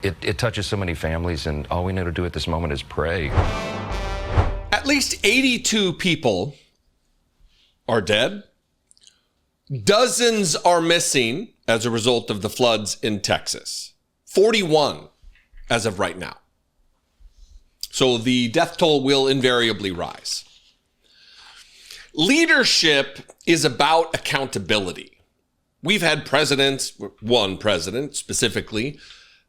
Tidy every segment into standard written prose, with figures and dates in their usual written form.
It touches so many families, and all we need to do at this moment is pray. At least 82 people are dead. Dozens are missing as a result of the floods in Texas. 41 as of right now. So the death toll will invariably rise. Leadership is about accountability. We've had presidents, one president specifically,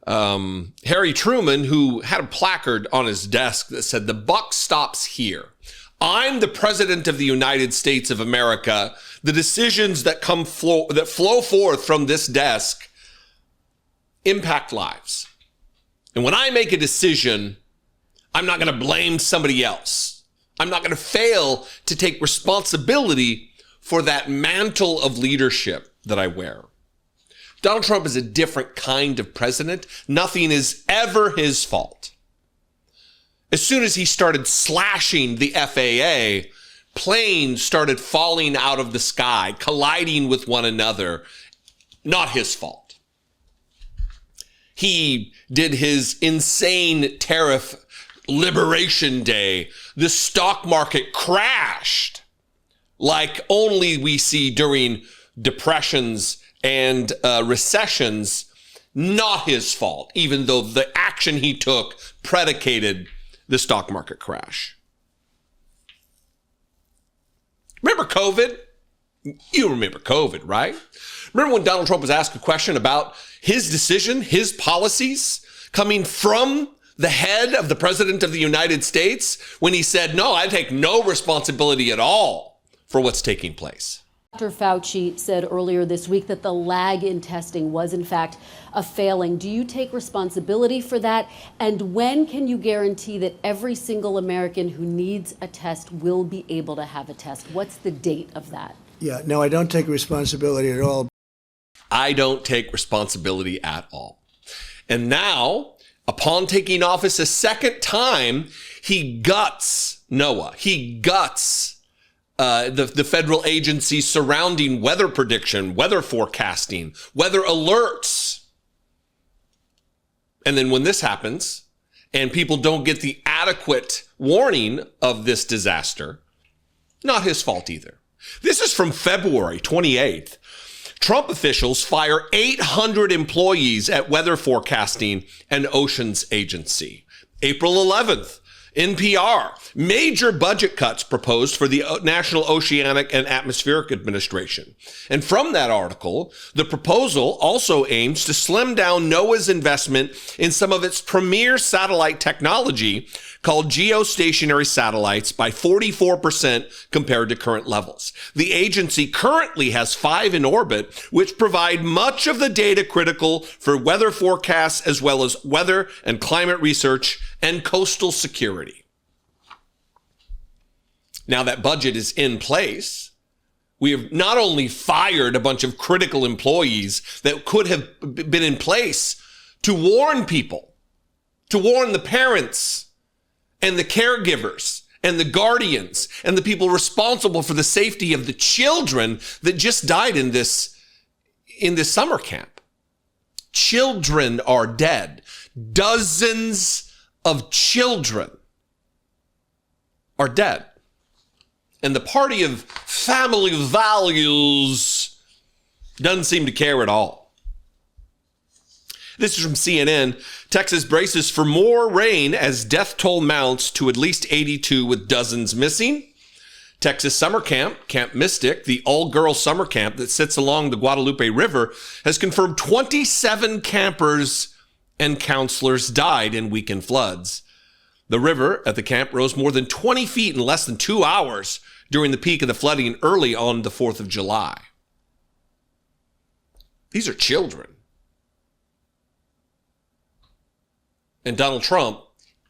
Harry Truman, who had a placard on his desk that said, "The buck stops here. I'm the president of the United States of America. The decisions that flow forth from this desk impact lives. And when I make a decision, I'm not going to blame somebody else. I'm not going to fail to take responsibility for that mantle of leadership that I wear." Donald Trump is a different kind of president. Nothing is ever his fault. As soon as he started slashing the FAA, planes started falling out of the sky, colliding with one another. Not his fault. He did his insane tariff liberation day. The stock market crashed like only we see during depressions and recessions. Not his fault, even though the action he took predicated the stock market crash. Remember COVID? You remember COVID, right? Remember when Donald Trump was asked a question about his decision, his policies coming from the head of the president of the United States, when he said, "No, I take no responsibility at all for what's taking place." Dr. Fauci said earlier this week that the lag in testing was, in fact, a failing. Do you take responsibility for that? And when can you guarantee that every single American who needs a test will be able to have a test? What's the date of that? Yeah, no, I don't take responsibility at all. I don't take responsibility at all. And now, upon taking office a second time, he guts NOAA. He guts the federal agencies surrounding weather prediction, weather forecasting, weather alerts. And then when this happens and people don't get the adequate warning of this disaster, not his fault either. This is from February 28th. Trump officials fire 800 employees at weather forecasting and oceans agency. April 11th. NPR, major budget cuts proposed for the National Oceanic and Atmospheric Administration. And from that article, the proposal also aims to slim down NOAA's investment in some of its premier satellite technology called geostationary satellites by 44% compared to current levels. The agency currently has 5 in orbit, which provide much of the data critical for weather forecasts as well as weather and climate research and coastal security. Now that budget is in place, we have not only fired a bunch of critical employees that could have been in place to warn people, to warn the parents and the caregivers and the guardians and the people responsible for the safety of the children that just died in this summer camp. Children are dead. Dozens of children are dead. And the party of family values doesn't seem to care at all. This is from CNN. Texas braces for more rain as death toll mounts to at least 82 with dozens missing. Texas summer camp, Camp Mystic, the all-girl summer camp that sits along the Guadalupe River, has confirmed 27 campers and counselors died in weekend floods. The river at the camp rose more than 20 feet in less than 2 hours during the peak of the flooding early on the 4th of July. These are children. And Donald Trump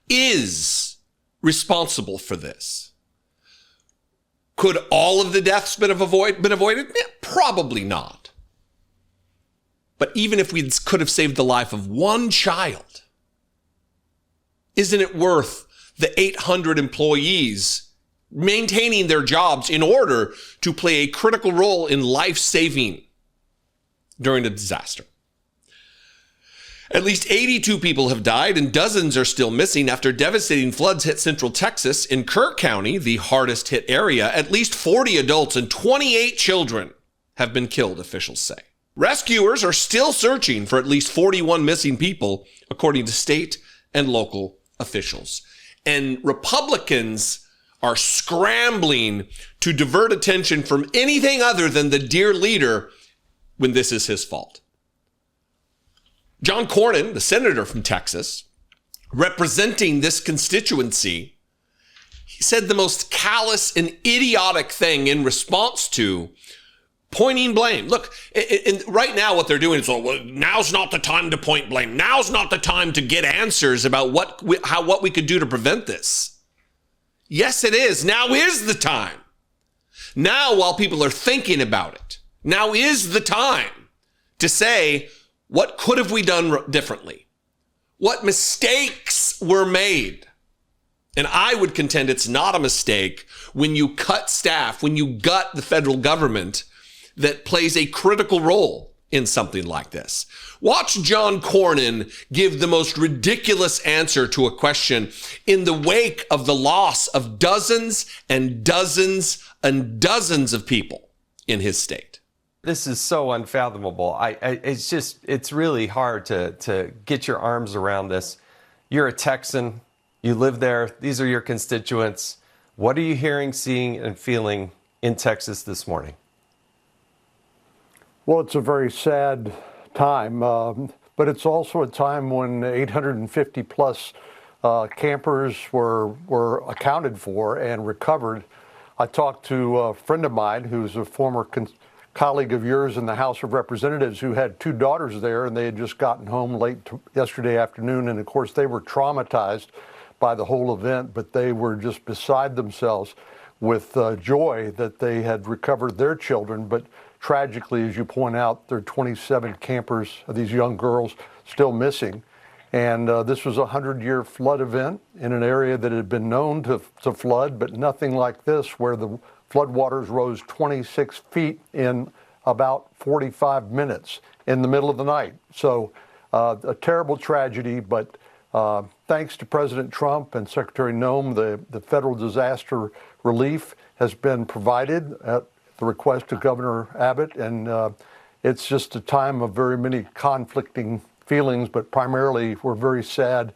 is responsible for this. Could all of the deaths been avoided? Probably not. But even if we could have saved the life of one child, isn't it worth the 800 employees maintaining their jobs in order to play a critical role in life saving during a disaster? At least 82 people have died and dozens are still missing after devastating floods hit central Texas. In Kirk County, the hardest hit area, at least 40 adults and 28 children have been killed, officials say. Rescuers are still searching for at least 41 missing people, according to state and local officials. And Republicans are scrambling to divert attention from anything other than the dear leader when this is his fault. John Cornyn, the senator from Texas, representing this constituency, he said the most callous and idiotic thing in response to pointing blame. Look, right now what they're doing is, well, now's not the time to point blame. Now's not the time to get answers about what we could do to prevent this. Yes, it is. Now is the time. Now, while people are thinking about it, now is the time to say, what could have we done differently? What mistakes were made? And I would contend it's not a mistake when you cut staff, when you gut the federal government that plays a critical role in something like this. Watch John Cornyn give the most ridiculous answer to a question in the wake of the loss of dozens and dozens and dozens of people in his state. This is so unfathomable. It's really hard to get your arms around this. You're a Texan. You live there. These are your constituents. What are you hearing, seeing, and feeling in Texas this morning? Well, it's a very sad time, but it's also a time when 850 plus campers were accounted for and recovered. I talked to a friend of mine who's a former colleague of yours in the House of Representatives who had two daughters there, and they had just gotten home late yesterday afternoon. And of course, they were traumatized by the whole event, but they were just beside themselves with joy that they had recovered their children. But tragically, as you point out, there are 27 campers, these young girls, still missing. And this was a 100-year flood event in an area that had been known to flood, but nothing like this, where the floodwaters rose 26 feet in about 45 minutes in the middle of the night. So a terrible tragedy, but thanks to President Trump and Secretary Noem, the federal disaster relief has been provided at the request of Governor Abbott. And it's just a time of very many conflicting feelings, but primarily we're very sad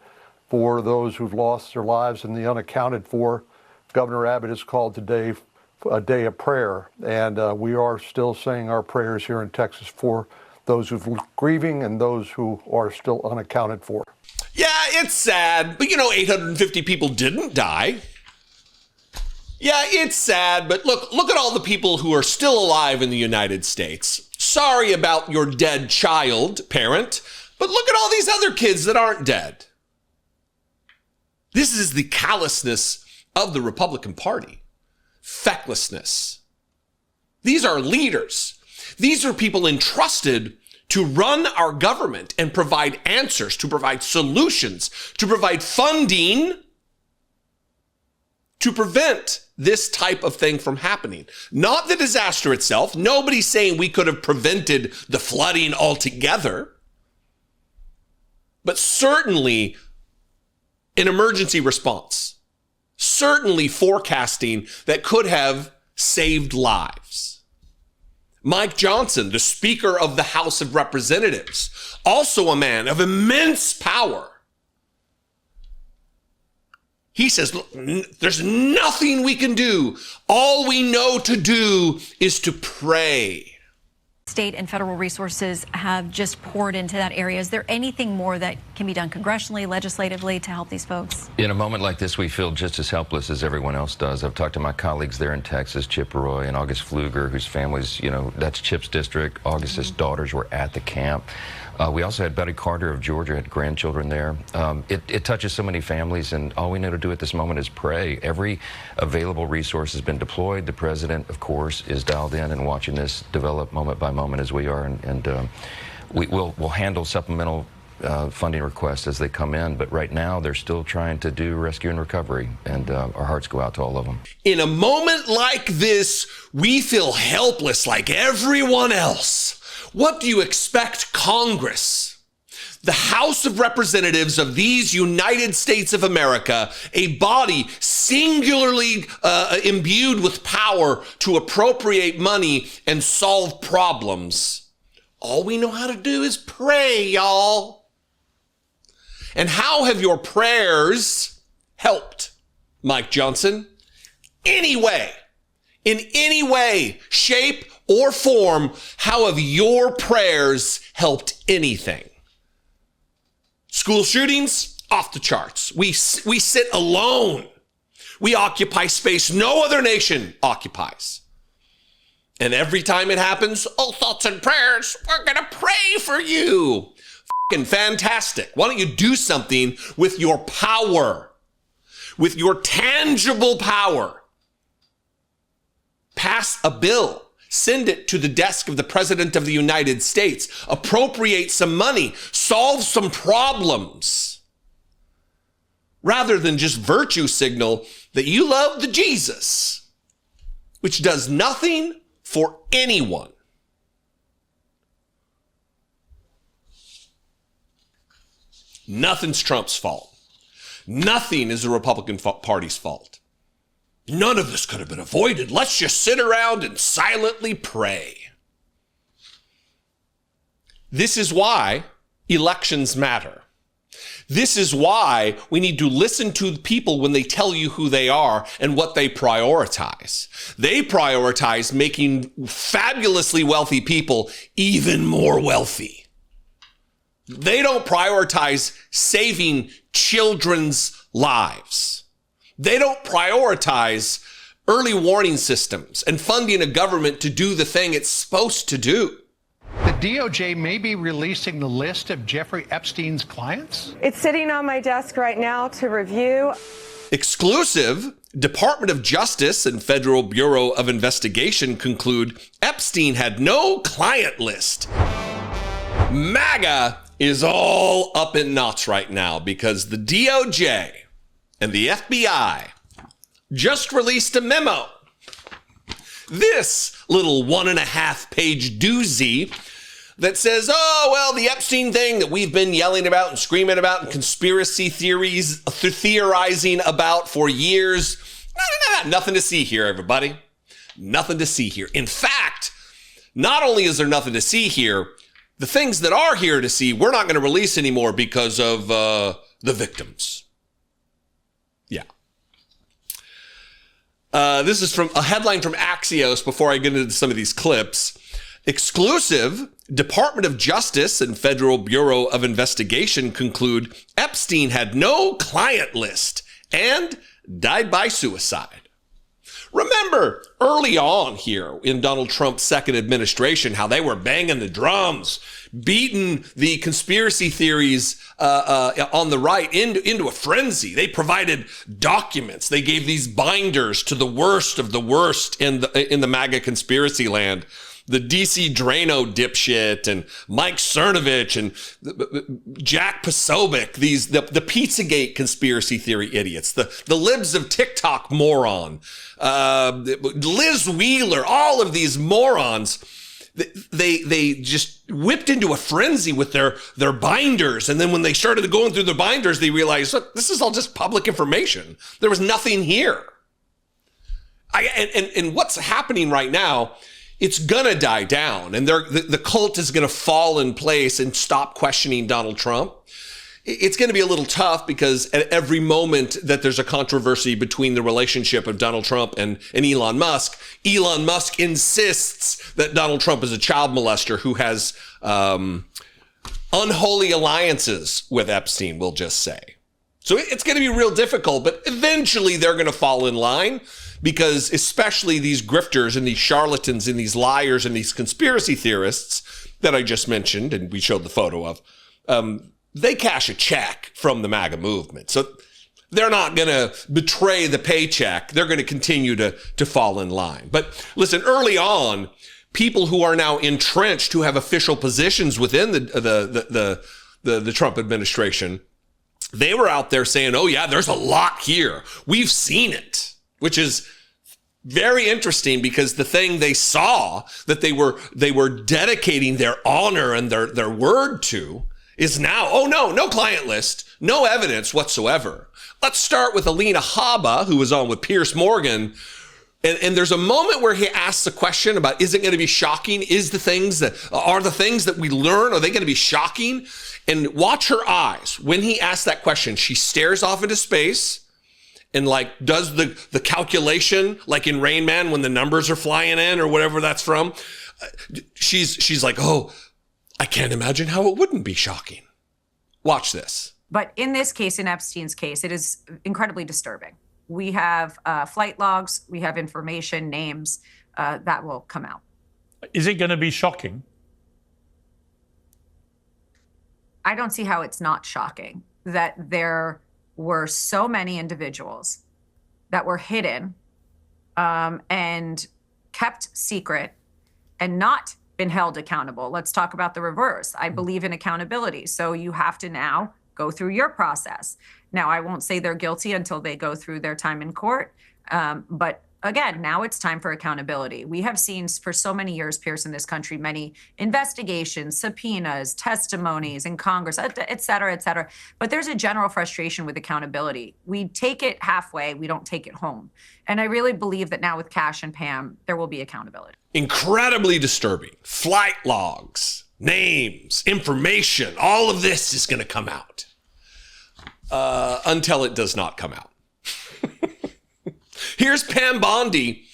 for those who've lost their lives and the unaccounted for. Governor Abbott has called today a day of prayer, and we are still saying our prayers here in Texas for those who've grieving and those who are still unaccounted for. Yeah, it's sad, but 850 people didn't die. Yeah, it's sad, but look at all the people who are still alive in the United States. Sorry about your dead child, parent, but look at all these other kids that aren't dead. This is the callousness of the Republican Party. Fecklessness. These are leaders. These are people entrusted to run our government and provide answers, to provide solutions, to provide funding to prevent this type of thing from happening. Not the disaster itself. Nobody's saying we could have prevented the flooding altogether, but certainly an emergency response. Certainly forecasting that could have saved lives. Mike Johnson, the Speaker of the House of Representatives, also a man of immense power. He says, look, there's nothing we can do. All we know to do is to pray. State and federal resources have just poured into that area. Is there anything more that can be done congressionally, legislatively to help these folks? In a moment like this, we feel just as helpless as everyone else does. I've talked to my colleagues there in Texas, Chip Roy and August Pfluger, whose families, that's Chip's district. August's daughters were at the camp. We also had Betty Carter of Georgia, had grandchildren there. It touches so many families, and all we know to do at this moment is pray. Every available resource has been deployed. The president, of course, is dialed in and watching this develop moment by moment as we are, and we'll handle supplemental funding requests as they come in, but right now they're still trying to do rescue and recovery, and our hearts go out to all of them. In a moment like this, we feel helpless like everyone else. What do you expect Congress, the House of Representatives of these United States of America, a body singularly imbued with power to appropriate money and solve problems, all we know how to do is pray, y'all. And how have your prayers helped, Mike Johnson? In any way, shape, or form, how have your prayers helped anything? School shootings, off the charts. We sit alone. We occupy space no other nation occupies. And every time it happens, oh, thoughts and prayers, we're going to pray for you. Fucking fantastic. Why don't you do something with your power, with your tangible power? Pass a bill. Send it to the desk of the President of the United States. Appropriate some money. Solve some problems. Rather than just virtue signal that you love the Jesus, which does nothing for anyone. Nothing's Trump's fault. Nothing is the Republican Party's fault. None of this could have been avoided. Let's just sit around and silently pray. This is why elections matter. This is why we need to listen to people when they tell you who they are and what they prioritize. They prioritize making fabulously wealthy people even more wealthy. They don't prioritize saving children's lives. They don't prioritize early warning systems and funding a government to do the thing it's supposed to do. The DOJ may be releasing the list of Jeffrey Epstein's clients? It's sitting on my desk right now to review. Exclusive, Department of Justice and Federal Bureau of Investigation conclude Epstein had no client list. MAGA is all up in knots right now because the DOJ and the FBI just released a memo. This little 1.5-page doozy that says, oh, well, the Epstein thing that we've been yelling about and screaming about and conspiracy theories, theorizing about for years. Nothing to see here, everybody. Nothing to see here. In fact, not only is there nothing to see here, the things that are here to see, we're not going to release anymore because of the victims. Yeah. This is from a headline from Axios before I get into some of these clips. Exclusive, Department of Justice and Federal Bureau of Investigation conclude Epstein had no client list and died by suicide. Remember early on here in Donald Trump's second administration, how they were banging the drums, beating the conspiracy theories on the right into a frenzy. They provided documents. They gave these binders to the worst of the worst in the MAGA conspiracy land. The DC Drano dipshit and Mike Cernovich and Jack Posobiec, the Pizzagate conspiracy theory idiots, the libs of TikTok moron, Liz Wheeler, all of these morons, they just whipped into a frenzy with their binders. And then when they started going through their binders, they realized, look, this is all just public information. There was nothing here. And what's happening right now, it's gonna die down, and the cult is gonna fall in place and stop questioning Donald Trump. It's gonna be a little tough because at every moment that there's a controversy between the relationship of Donald Trump and Elon Musk insists that Donald Trump is a child molester who has unholy alliances with Epstein, we'll just say. So it's gonna be real difficult, but eventually they're gonna fall in line. Because especially these grifters and these charlatans and these liars and these conspiracy theorists that I just mentioned and we showed the photo of, they cash a check from the MAGA movement. So they're not going to betray the paycheck. They're going to continue to fall in line. But listen, early on, people who are now entrenched, who have official positions within the Trump administration, they were out there saying, oh yeah, there's a lot here. We've seen it. Which is very interesting because the thing they saw that they were dedicating their honor and their word to is now, oh no client list, no evidence whatsoever. Let's start with Alina Habba, who was on with Piers Morgan. And there's a moment where he asks a question about, is it going to be shocking? Are the things that we learn, are they going to be shocking? And watch her eyes. When he asks that question, she stares off into space and like does the calculation, like in Rain Man when the numbers are flying in or whatever that's from. She's like, oh, I can't imagine how it wouldn't be shocking. Watch this. But in this case, in Epstein's case, it is incredibly disturbing. We have flight logs, we have information, names that will come out. Is it going to be shocking? I don't see how it's not shocking that there were so many individuals that were hidden and kept secret and not been held accountable. Let's talk about the reverse. I believe in accountability. So you have to now go through your process. Now, I won't say they're guilty until they go through their time in court. But again, now it's time for accountability. We have seen for so many years, Pierce, in this country, many investigations, subpoenas, testimonies in Congress, et cetera, et cetera. But there's a general frustration with accountability. We take it halfway, we don't take it home. And I really believe that now with Kash and Pam, there will be accountability. Incredibly disturbing. Flight logs, names, information, all of this is going to come out until it does not come out. Here's Pam Bondi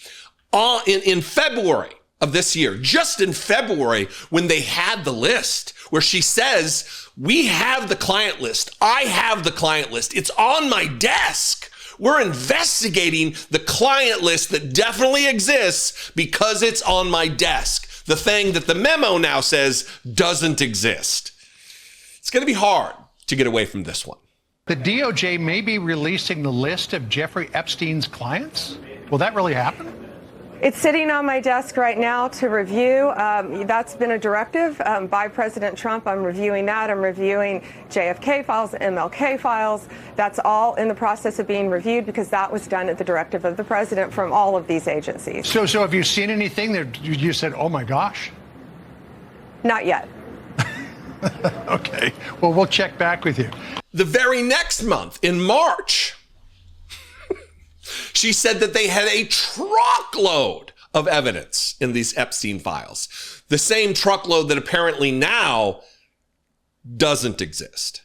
in February of this year, just in February, when they had the list, where she says, we have the client list. I have the client list. It's on my desk. We're investigating the client list that definitely exists because it's on my desk. The thing that the memo now says doesn't exist. It's going to be hard to get away from this one. The DOJ may be releasing the list of Jeffrey Epstein's clients. Will that really happen? It's sitting on my desk right now to review. That's been a directive by President Trump. I'm reviewing that. I'm reviewing JFK files, MLK files. That's all in the process of being reviewed because that was done at the directive of the president from all of these agencies. So have you seen anything that you said, oh my gosh? Not yet. Okay. Well, we'll check back with you. The very next month, in March, she said that they had a truckload of evidence in these Epstein files. The same truckload that apparently now doesn't exist.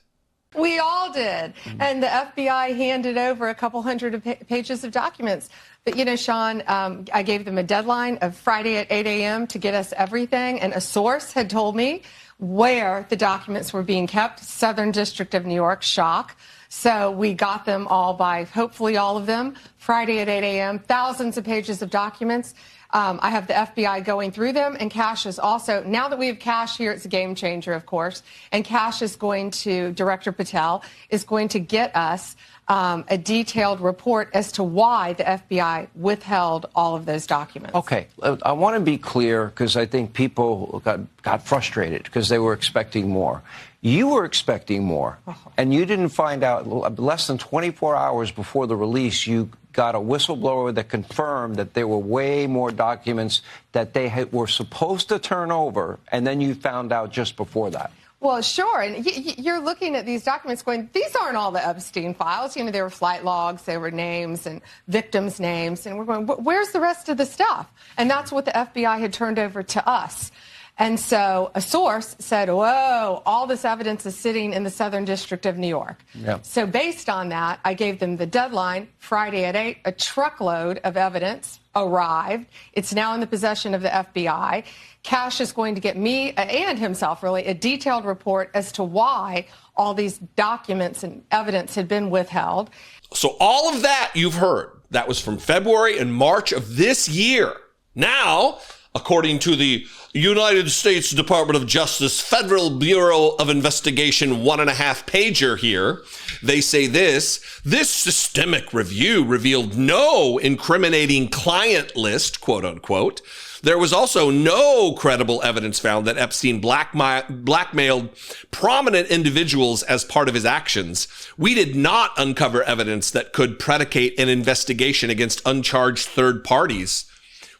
We all did. And the FBI handed over a couple hundred pages of documents. But, you know, Sean, I gave them a deadline of Friday at 8 a.m. to get us everything. And a source had told me where the documents were being kept, Southern District of New York, shock. So we got them all by, hopefully all of them, Friday at 8 a.m., thousands of pages of documents. I have the FBI going through them, and Kash is also, now that we have Kash here, it's a game changer, of course, and Kash is going to, Director Patel, is going to get us a detailed report as to why the FBI withheld all of those documents. Okay, I want to be clear because I think people got frustrated because they were expecting more. You were expecting more, and you didn't find out less than 24 hours before the release. You got a whistleblower that confirmed that there were way more documents that they were supposed to turn over, and then you found out just before that. Well, sure. And you're looking at these documents going, these aren't all the Epstein files. You know, there were flight logs, there were names and victims' names. And we're going, where's the rest of the stuff? And that's what the FBI had turned over to us. And so a source said, whoa, all this evidence is sitting in the Southern District of New York. Yep. So based on that, I gave them the deadline, Friday at 8, a truckload of evidence arrived. It's now in the possession of the FBI. Kash is going to get me and himself, really, a detailed report as to why all these documents and evidence had been withheld. So all of that you've heard, that was from February and March of this year. Now, according to the United States Department of Justice Federal Bureau of Investigation 1.5-pager here, they say this systemic review revealed no incriminating client list, quote unquote. There was also no credible evidence found that Epstein blackmailed prominent individuals as part of his actions. We did not uncover evidence that could predicate an investigation against uncharged third parties.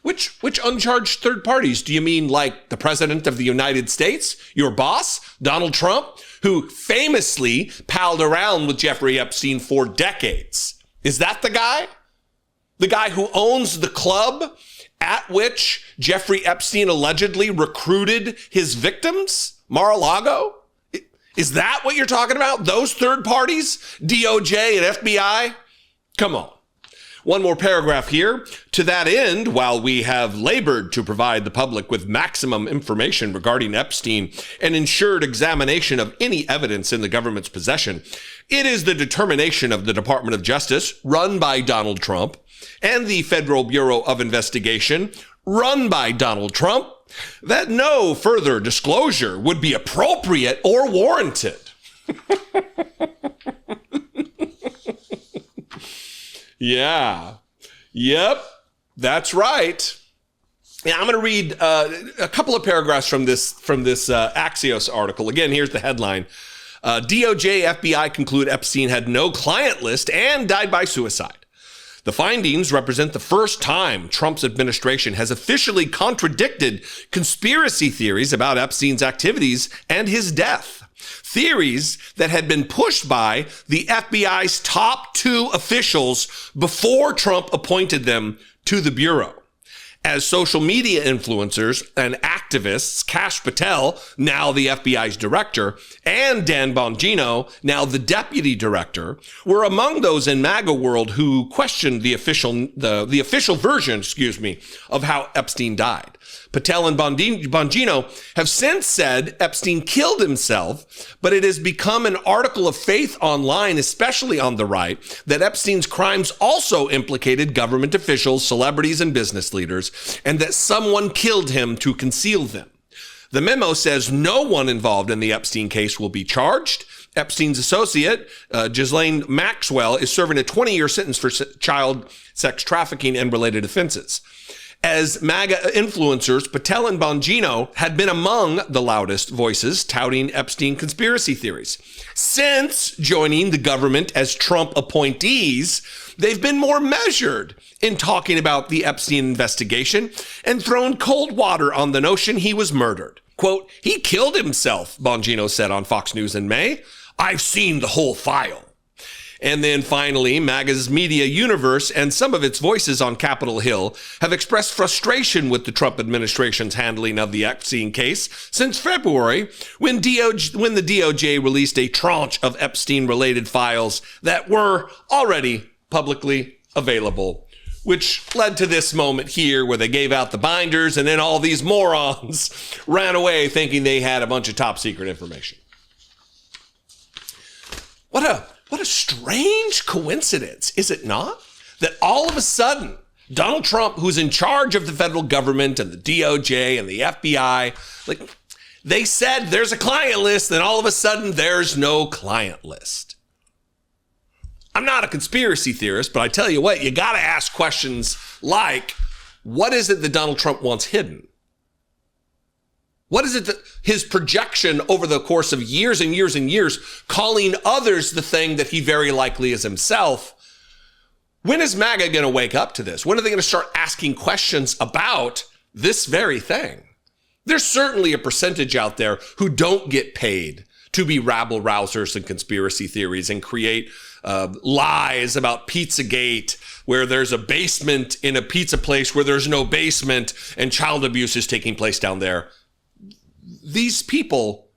Which uncharged third parties? Do you mean like the President of the United States, your boss, Donald Trump? who famously palled around with Jeffrey Epstein for decades. Is that the guy? The guy who owns the club at which Jeffrey Epstein allegedly recruited his victims? Mar-a-Lago? Is that what you're talking about? Those third parties? DOJ and FBI? Come on. One more paragraph here. To that end, while we have labored to provide the public with maximum information regarding Epstein and ensured examination of any evidence in the government's possession, it is the determination of the Department of Justice, run by Donald Trump, and the Federal Bureau of Investigation, run by Donald Trump, that no further disclosure would be appropriate or warranted. Yeah. Yep. That's right. Yeah, I'm going to read a couple of paragraphs from this Axios article. Again, here's the headline. DOJ, FBI conclude Epstein had no client list and died by suicide. The findings represent the first time Trump's administration has officially contradicted conspiracy theories about Epstein's activities and his death. Theories that had been pushed by the FBI's top two officials before Trump appointed them to the Bureau. As social media influencers and activists, Kash Patel, now the FBI's director, and Dan Bongino, now the deputy director, were among those in MAGA-World who questioned the official version, of how Epstein died. Patel and Bongino have since said Epstein killed himself, but it has become an article of faith online, especially on the right, that Epstein's crimes also implicated government officials, celebrities, and business leaders, and that someone killed him to conceal them. The memo says no one involved in the Epstein case will be charged. Epstein's associate, Ghislaine Maxwell, is serving a 20-year sentence for child sex trafficking and related offenses. As MAGA influencers, Patel and Bongino had been among the loudest voices touting Epstein conspiracy theories. Since joining the government as Trump appointees, they've been more measured in talking about the Epstein investigation and thrown cold water on the notion he was murdered. Quote, "He killed himself," Bongino said on Fox News in May. "I've seen the whole file." And then finally, MAGA's media universe and some of its voices on Capitol Hill have expressed frustration with the Trump administration's handling of the Epstein case since February, when the DOJ released a tranche of Epstein-related files that were already publicly available, which led to this moment here where they gave out the binders and then all these morons ran away thinking they had a bunch of top secret information. What a strange coincidence, is it not? That all of a sudden, Donald Trump, who's in charge of the federal government and the DOJ and the FBI, they said there's a client list, then all of a sudden there's no client list. I'm not a conspiracy theorist, but I tell you what, you got to ask questions like, what is it that Donald Trump wants hidden? What is it that his projection over the course of years and years and years, calling others the thing that he very likely is himself? When is MAGA going to wake up to this? When are they going to start asking questions about this very thing? There's certainly a percentage out there who don't get paid to be rabble rousers and conspiracy theories and create lies about Pizzagate, where there's a basement in a pizza place where there's no basement and child abuse is taking place down there. These people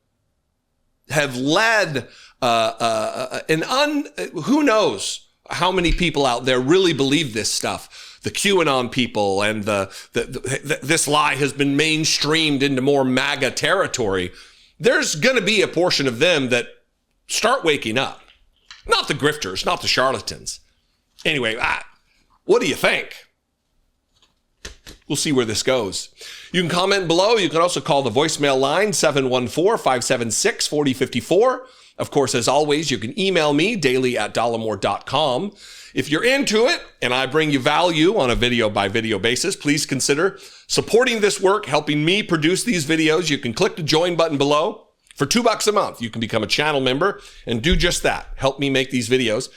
have led who knows how many people out there really believe this stuff. The QAnon people and this lie has been mainstreamed into more MAGA territory. There's going to be a portion of them that start waking up. Not the grifters, not the charlatans. Anyway, what do you think? We'll see where this goes. You can comment below. You can also call the voicemail line, 714-576-4054. Of course, as always, you can email me, daily@dollemore.com. If you're into it and I bring you value on a video-by-video basis, please consider supporting this work, helping me produce these videos. You can click the join button below. For $2 a month, you can become a channel member and do just that. Help me make these videos.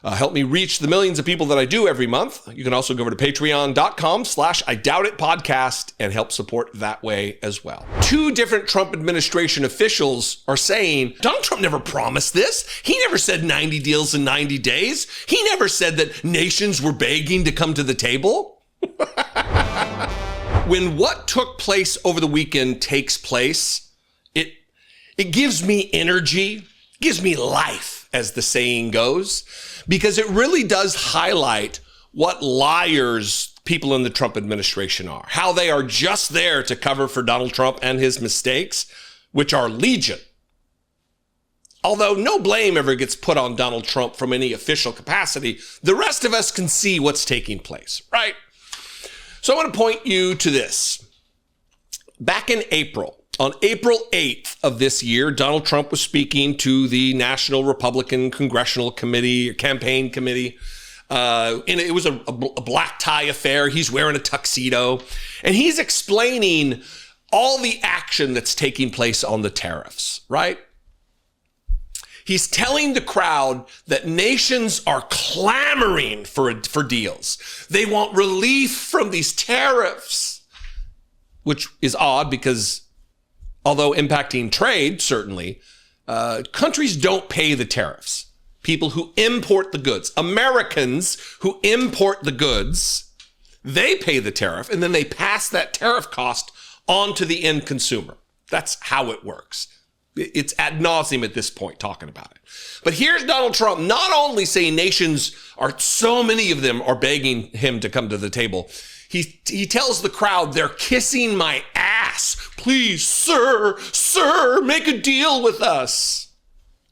help me reach the millions of people that I do every month. You can also go over to patreon.com/IDoubtItPodcast and help support that way as well. 2 different Trump administration officials are saying, Donald Trump never promised this. He never said 90 deals in 90 days. He never said that nations were begging to come to the table. When what took place over the weekend takes place, it gives me energy, gives me life, as the saying goes, because it really does highlight what liars people in the Trump administration are, how they are just there to cover for Donald Trump and his mistakes, which are legion. Although no blame ever gets put on Donald Trump from any official capacity, the rest of us can see what's taking place, right? So I want to point you to this. Back in April, on April 8th of this year, Donald Trump was speaking to the National Republican Congressional Committee, Campaign Committee. And it was a black tie affair. He's wearing a tuxedo. And he's explaining all the action that's taking place on the tariffs, right? He's telling the crowd that nations are clamoring for deals. They want relief from these tariffs, which is odd because although impacting trade, certainly, countries don't pay the tariffs. People who import the goods, Americans who import the goods, they pay the tariff and then they pass that tariff cost on to the end consumer. That's how it works. It's ad nauseum at this point talking about it. But here's Donald Trump not only saying nations are, so many of them are begging him to come to the table. He tells the crowd, they're kissing my ass. Please, sir, make a deal with us.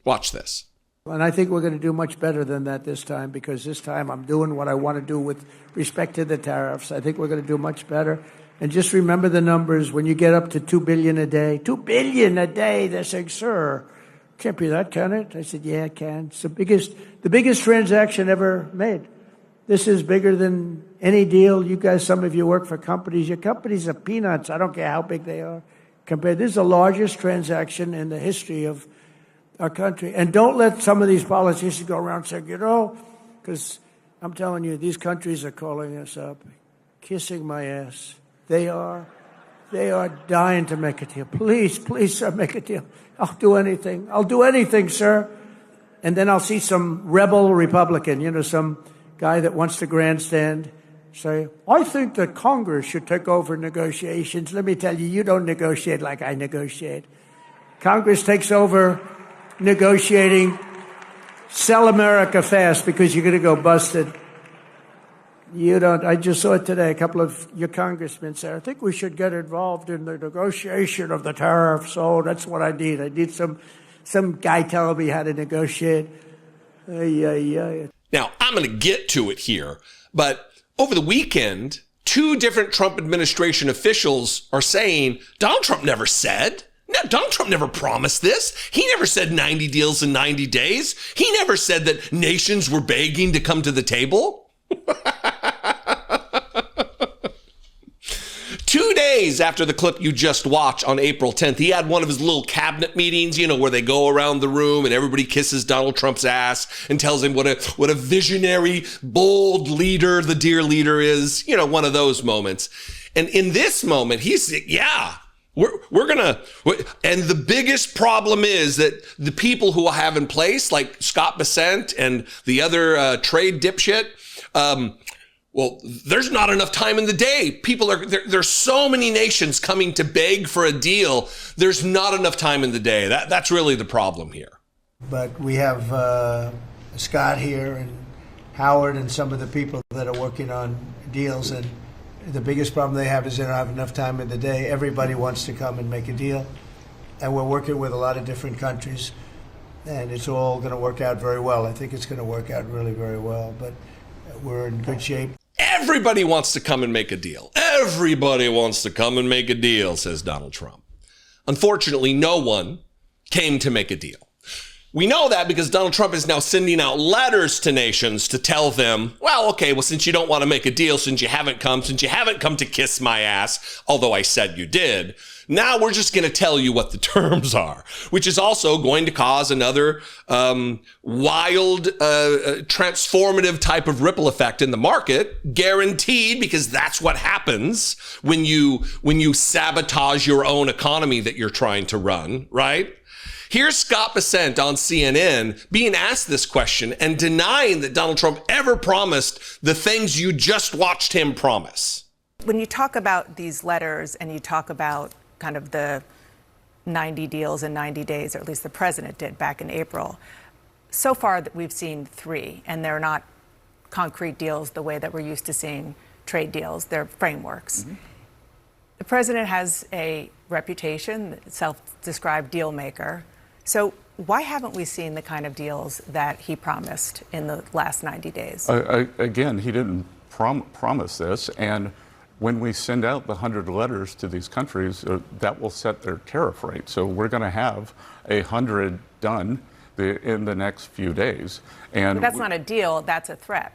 Watch this. And I think we're going to do much better than that this time, because this time I'm doing what I want to do with respect to the tariffs. I think we're going to do much better. And just remember the numbers. When you get up to $2 billion a day, $2 billion a day, they're saying, sir, can't be that, can it? I said, yeah, it can. It's the biggest transaction ever made. This is bigger than any deal. You guys, some of you work for companies. Your companies are peanuts. I don't care how big they are. This is the largest transaction in the history of our country. And don't let some of these politicians go around saying, because I'm telling you, these countries are calling us up, kissing my ass. They are dying to make a deal. Please, sir, make a deal. I'll do anything, sir. And then I'll see some rebel Republican, some guy that wants to grandstand, say, I think that Congress should take over negotiations. Let me tell you, you don't negotiate like I negotiate. Congress takes over negotiating. Sell America fast because you're going to go busted. You don't. I just saw it today. A couple of your congressmen said, I think we should get involved in the negotiation of the tariffs. Oh, that's what I need. I need some guy telling me how to negotiate. Now, I'm going to get to it here, but over the weekend, 2 different Trump administration officials are saying, Donald Trump never said. No, Donald Trump never promised this. He never said 90 deals in 90 days. He never said that nations were begging to come to the table. 2 days after the clip you just watched on April 10th, he had one of his little cabinet meetings, where they go around the room and everybody kisses Donald Trump's ass and tells him what a visionary, bold leader the dear leader is, one of those moments. And in this moment, he's, we're gonna, and the biggest problem is that the people who I have in place, like Scott Bessent and the other trade dipshit, well, there's not enough time in the day. There's so many nations coming to beg for a deal. There's not enough time in the day. That's really the problem here. But we have Scott here and Howard and some of the people that are working on deals. And the biggest problem they have is they don't have enough time in the day. Everybody wants to come and make a deal. And we're working with a lot of different countries. And it's all going to work out very well. I think it's going to work out really very well. But we're in good shape. Everybody wants to come and make a deal. Everybody wants to come and make a deal, says Donald Trump. Unfortunately, no one came to make a deal. We know that because Donald Trump is now sending out letters to nations to tell them, well, okay, well, since you don't want to make a deal, since you haven't come to kiss my ass, although I said you did, now we're just going to tell you what the terms are, which is also going to cause another wild, transformative type of ripple effect in the market, guaranteed, because that's what happens when you sabotage your own economy that you're trying to run, right? Here's Scott Bessent on CNN being asked this question and denying that Donald Trump ever promised the things you just watched him promise. When you talk about these letters and you talk about kind of the 90 deals in 90 days, or at least the president did back in April, so far that we've seen 3, and they're not concrete deals the way that we're used to seeing trade deals. They're frameworks. Mm-hmm. The president has a reputation, self-described deal maker. So why haven't we seen the kind of deals that he promised in the last 90 days? Again, he didn't promise this. And when we send out the 100 letters to these countries, that will set their tariff rate. So we're going to have 100 done in the next few days. And but that's not a deal, that's a threat.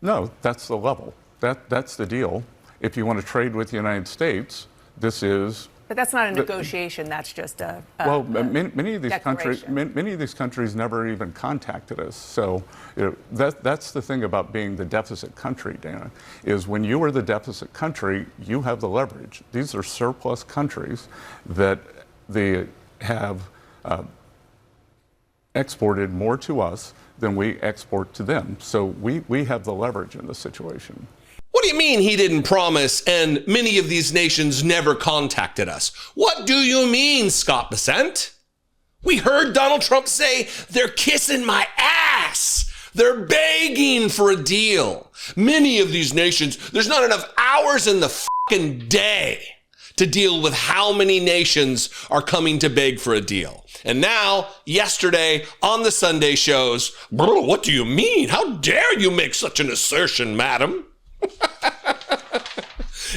No, that's the level. That's the deal. If you want to trade with the United States, this is. But that's not a negotiation. That's just a many of these countries never even contacted us. So that's the thing about being the deficit country, Dana, is when you are the deficit country, you have the leverage. These are surplus countries that they have exported more to us than we export to them. So we have the leverage in this situation. What do you mean he didn't promise and many of these nations never contacted us? What do you mean, Scott Bessent? We heard Donald Trump say they're kissing my ass. They're begging for a deal. Many of these nations, there's not enough hours in the fucking day to deal with how many nations are coming to beg for a deal. And now, yesterday, on the Sunday shows, what do you mean? How dare you make such an assertion, madam?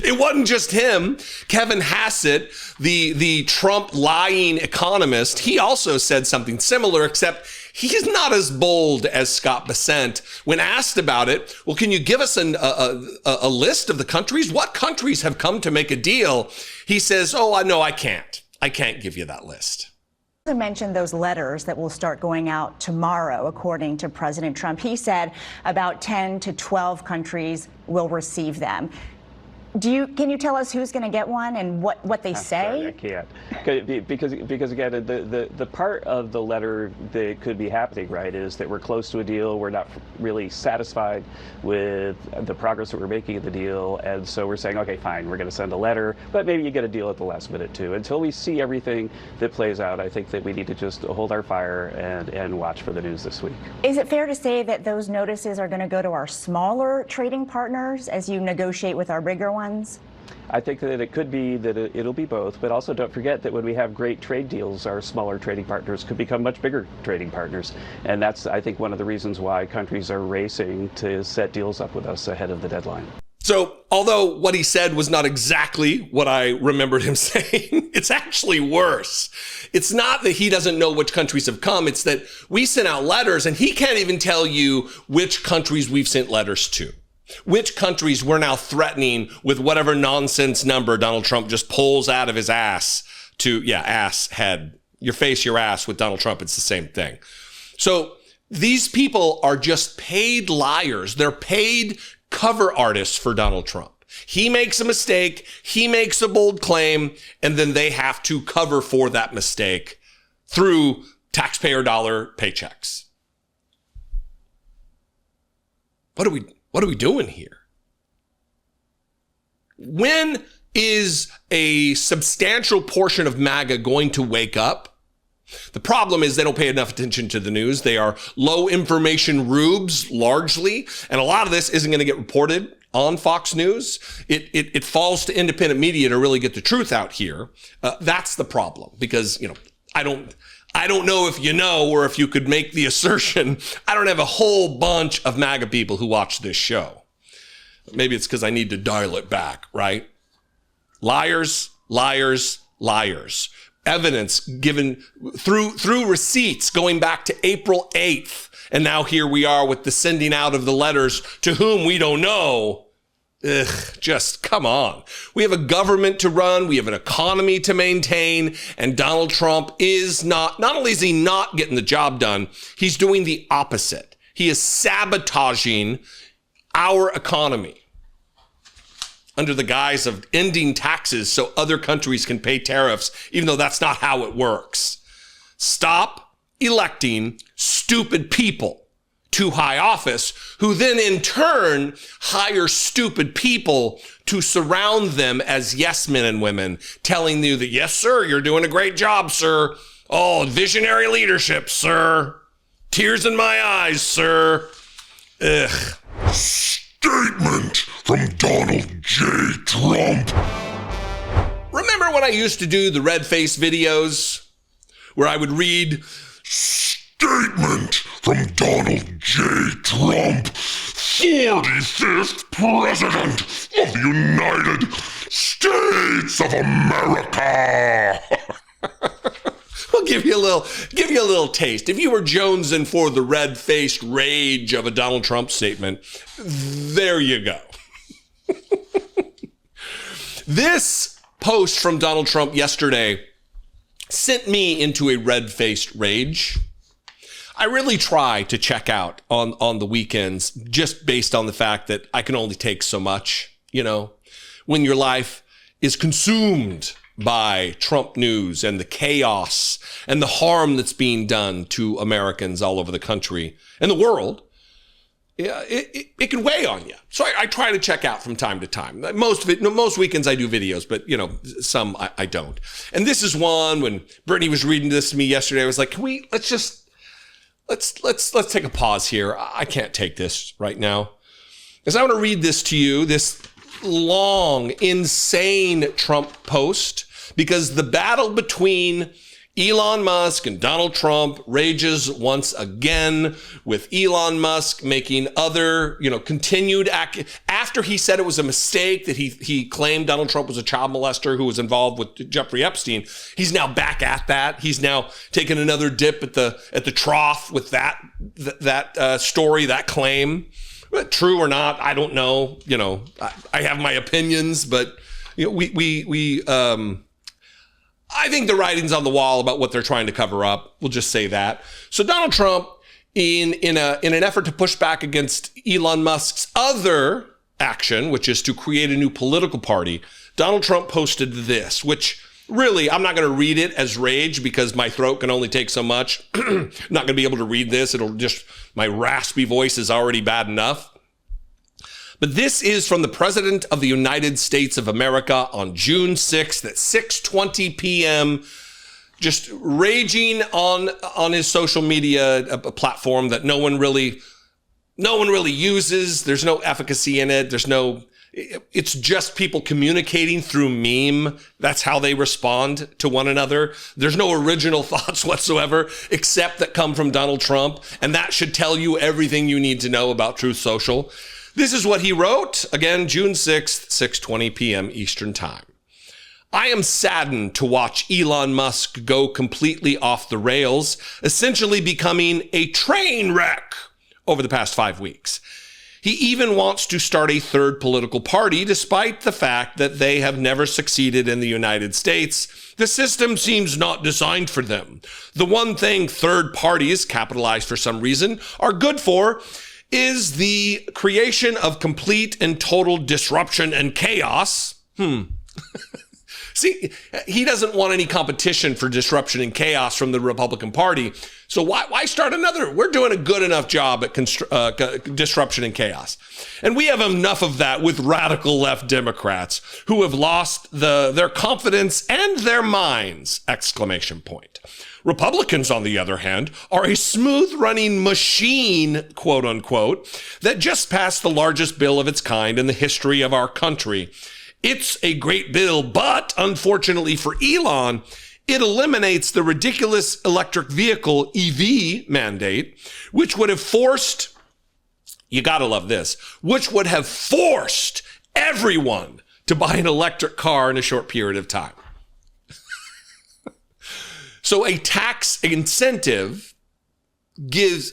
It wasn't just him. Kevin Hassett, the Trump lying economist, he also said something similar, except he's not as bold as Scott Bessent. When asked about it, well, can you give us a list of the countries? What countries have come to make a deal? He says, oh, no, I can't. I can't give you that list. You mentioned those letters that will start going out tomorrow, according to President Trump. He said about 10 to 12 countries will receive them. Can you tell us who's going to get one and what they say? Sorry, I can't. Because again, the part of the letter that could be happening, right, is that we're close to a deal. We're not really satisfied with the progress that we're making in the deal. And so we're saying, okay, fine, we're going to send a letter, but maybe you get a deal at the last minute too. Until we see everything that plays out, I think that we need to just hold our fire and watch for the news this week. Is it fair to say that those notices are going to go to our smaller trading partners as you negotiate with our bigger ones? I think that it could be that it'll be both, but also don't forget that when we have great trade deals, our smaller trading partners could become much bigger trading partners. And that's, I think, one of the reasons why countries are racing to set deals up with us ahead of the deadline. So, although what he said was not exactly what I remembered him saying, it's actually worse. It's not that he doesn't know which countries have come. It's that we sent out letters and he can't even tell you which countries we've sent letters to. Which countries we're now threatening with whatever nonsense number Donald Trump just pulls out of his ass to, ass, head, your face, your ass with Donald Trump. It's the same thing. So these people are just paid liars. They're paid cover artists for Donald Trump. He makes a mistake. He makes a bold claim, and then they have to cover for that mistake through taxpayer dollar paychecks. What are we doing here? When is a substantial portion of MAGA going to wake up? The problem is they don't pay enough attention to the news. They are low information rubes largely, and a lot of this isn't going to get reported on Fox News. It falls to independent media to really get the truth out here. That's the problem, because I don't know if you know, or if you could make the assertion. I don't have a whole bunch of MAGA people who watch this show. Maybe it's because I need to dial it back, right? Liars, liars, liars. evidence given through receipts going back to April 8th. And now here we are with the sending out of the letters to whom we don't know. Ugh, just come on. We have a government to run. We have an economy to maintain. And Donald Trump is not only is he not getting the job done, he's doing the opposite. He is sabotaging our economy under the guise of ending taxes so other countries can pay tariffs, even though that's not how it works. Stop electing stupid people to high office, who then in turn hire stupid people to surround them as yes men and women, telling you that, yes, sir, you're doing a great job, sir. Oh, visionary leadership, sir. Tears in my eyes, sir. Ugh. Statement from Donald J. Trump. Remember when I used to do the red face videos where I would read Statement from Donald J. Trump, 45th President of the United States of America. I'll give you a little taste. If you were jonesing for the red-faced rage of a Donald Trump statement, there you go. This post from Donald Trump yesterday sent me into a red-faced rage. I really try to check out on the weekends just based on the fact that I can only take so much, when your life is consumed by Trump news and the chaos and the harm that's being done to Americans all over the country and the world. Yeah, it can weigh on you. So I try to check out from time to time. Most weekends I do videos, but some I don't. And this is one when Brittany was reading this to me yesterday. I was like, let's take a pause here. I can't take this right now. Because I want to read this to you, this long, insane Trump post, because the battle between Elon Musk and Donald Trump rages once again, with Elon Musk making other, continued after he said it was a mistake that he claimed Donald Trump was a child molester who was involved with Jeffrey Epstein. He's now back at that. He's now taken another dip at the trough with that story, that claim. True or not, I don't know. I have my opinions, but I think the writing's on the wall about what they're trying to cover up. We'll just say that. So Donald Trump, in an effort to push back against Elon Musk's other action, which is to create a new political party, Donald Trump posted this, which really, I'm not going to read it as rage because my throat can only take so much. I'm not going to be able to read this. My raspy voice is already bad enough. But this is from the President of the United States of America on June 6th at 6:20 p.m., just raging on his social media platform that no one really uses. There's no efficacy in it. It's just people communicating through meme. That's how they respond to one another. There's no original thoughts whatsoever, except that come from Donald Trump. And that should tell you everything you need to know about Truth Social. This is what he wrote, again, June 6th, 6:20 p.m. Eastern Time. I am saddened to watch Elon Musk go completely off the rails, essentially becoming a train wreck over the past 5 weeks. He even wants to start a third political party, despite the fact that they have never succeeded in the United States. The system seems not designed for them. The one thing third parties, capitalized for some reason, are good for is the creation of complete and total disruption and chaos. See, he doesn't want any competition for disruption and chaos from the Republican Party. So why start another? We're doing a good enough job at disruption and chaos. And we have enough of that with radical left Democrats who have lost their confidence and their minds, ! Republicans, on the other hand, are a smooth-running machine, quote unquote, that just passed the largest bill of its kind in the history of our country. It's a great bill, but unfortunately for Elon, it eliminates the ridiculous electric vehicle EV mandate, which would have forced, you gotta love this, which would have forced everyone to buy an electric car in a short period of time. So a tax incentive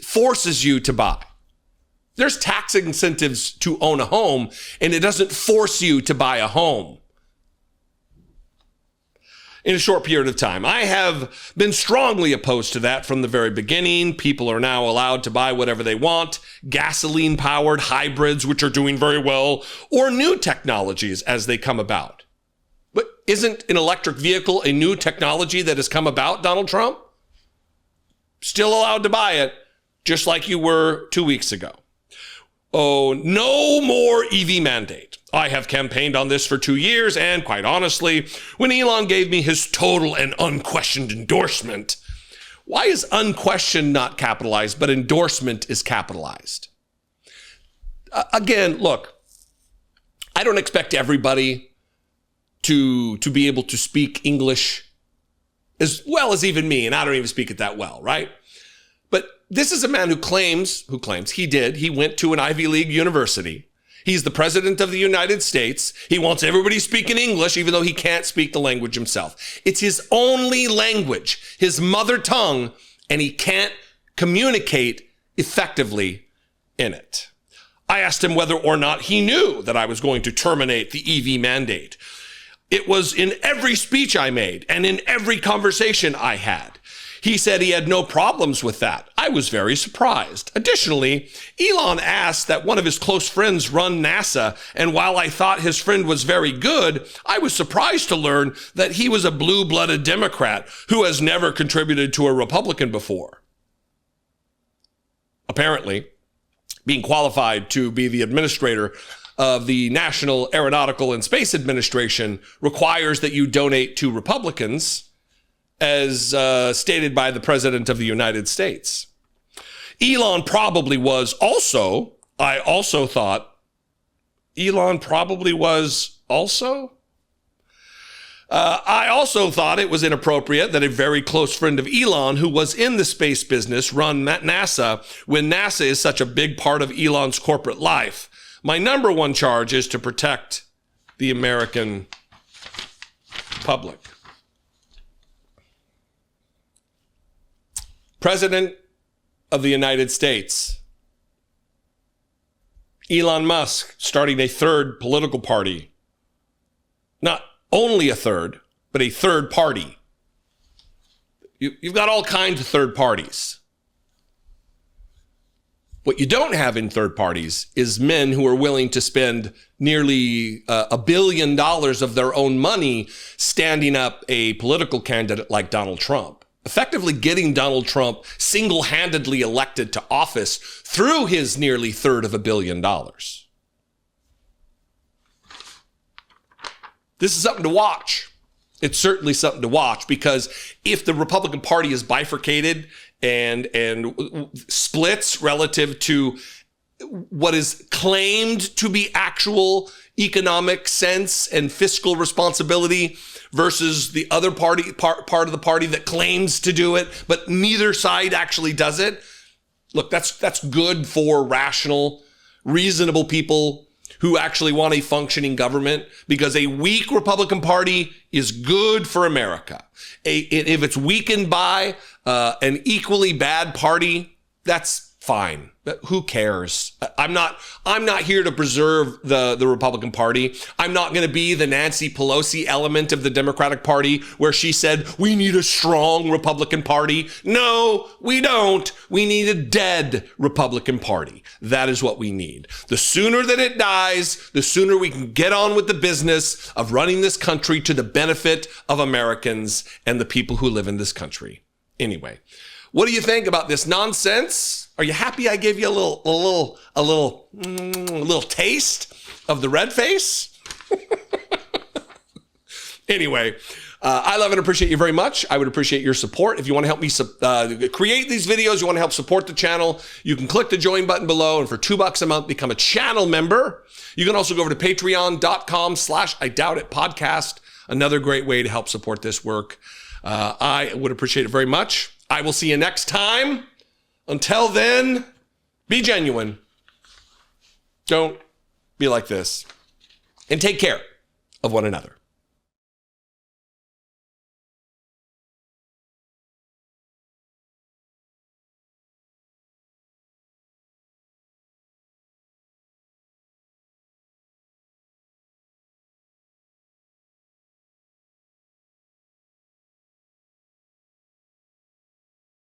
forces you to buy. There's tax incentives to own a home, and it doesn't force you to buy a home in a short period of time. I have been strongly opposed to that from the very beginning. People are now allowed to buy whatever they want, gasoline-powered hybrids, which are doing very well, or new technologies as they come about. But isn't an electric vehicle a new technology that has come about, Donald Trump? Still allowed to buy it, just like you were 2 weeks ago. Oh, no more EV mandate. I have campaigned on this for 2 years, and quite honestly, when Elon gave me his total and unquestioned endorsement, why is unquestioned not capitalized, but endorsement is capitalized? Again, look, I don't expect everybody to be able to speak English as well as even me, and I don't even speak it that well, right? But this is a man who claims he went to an Ivy League university. He's the president of the United States. He wants everybody speaking English, even though he can't speak the language himself. It's his only language, his mother tongue, and he can't communicate effectively in it. I asked him whether or not he knew that I was going to terminate the EV mandate. It was in every speech I made and in every conversation I had. He said he had no problems with that. I was very surprised. Additionally, Elon asked that one of his close friends run NASA, and while I thought his friend was very good, I was surprised to learn that he was a blue-blooded Democrat who has never contributed to a Republican before. Apparently, being qualified to be the administrator of the National Aeronautical and Space Administration requires that you donate to Republicans, as stated by the President of the United States. Elon probably was also, I also thought, Elon probably was also? I also thought it was inappropriate that a very close friend of Elon, who was in the space business, run NASA when NASA is such a big part of Elon's corporate life. My number one charge is to protect the American public. President of the United States, Elon Musk, starting a third political party. Not only a third, but a third party. You've got all kinds of third parties. What you don't have in third parties is men who are willing to spend nearly $1 billion of their own money standing up a political candidate like Donald Trump, effectively getting Donald Trump single-handedly elected to office through his nearly $350 million. This is something to watch. It's certainly something to watch, because if the Republican Party is bifurcated and splits relative to what is claimed to be actual economic sense and fiscal responsibility versus the other party, part of the party that claims to do it, but neither side actually does it. Look, that's good for rational, reasonable people who actually want a functioning government, because a weak Republican Party is good for America. If it's weakened by an equally bad party, that's fine. But who cares? I'm not here to preserve the Republican Party. I'm not going to be the Nancy Pelosi element of the Democratic Party where she said, we need a strong Republican Party. No, we don't. We need a dead Republican Party. That is what we need. The sooner that it dies, the sooner we can get on with the business of running this country to the benefit of Americans and the people who live in this country. Anyway, what do you think about this nonsense? Are you happy I gave you a little taste of the red face? Anyway, I love and appreciate you very much. I would appreciate your support. If you want to help me create these videos, you want to help support the channel, you can click the join button below, and for $2 a month, become a channel member. You can also go over to patreon.com/IDoubtIt podcast. Another great way to help support this work. I would appreciate it very much. I will see you next time. Until then, be genuine. Don't be like this. And take care of one another.